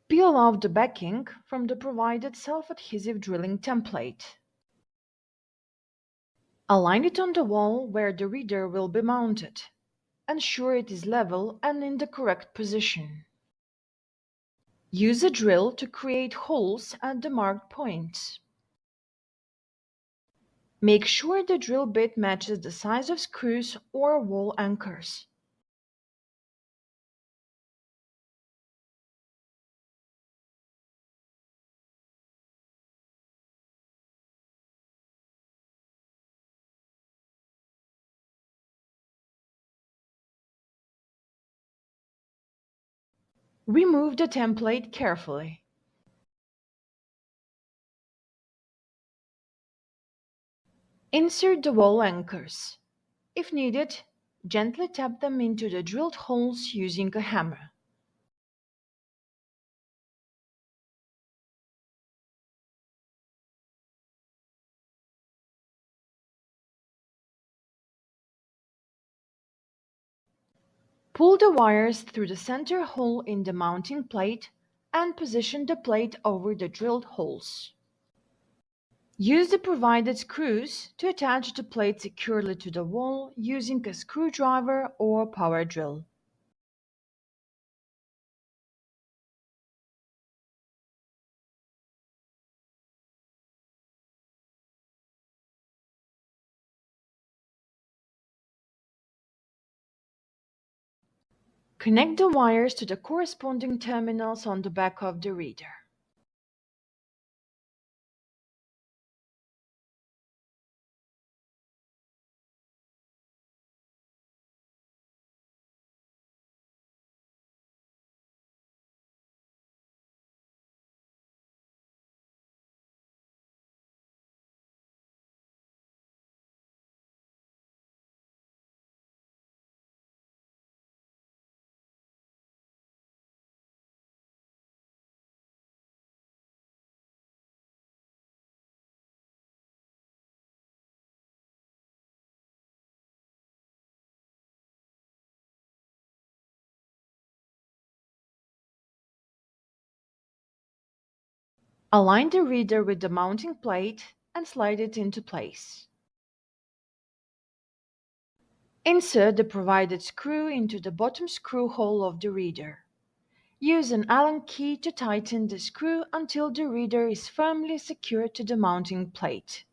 Peel off the backing from the provided self-adhesive drilling template. Align it on the wall where the reader will be mounted. Ensure it is level and in the correct position. Use a drill to create holes at the marked points. Make sure the drill bit matches the size of screws or wall anchors. Remove the template carefully. Insert the wall anchors. If needed, gently tap them into the drilled holes using a hammer. Pull the wires through the center hole in the mounting plate and position the plate over the drilled holes. Use the provided screws to attach the plate securely to the wall using a screwdriver or power drill. Connect the wires to the corresponding terminals on the back of the reader. Align the reader with the mounting plate and slide it into place. Insert the provided screw into the bottom screw hole of the reader. Use an Allen key to tighten the screw until the reader is firmly secured to the mounting plate.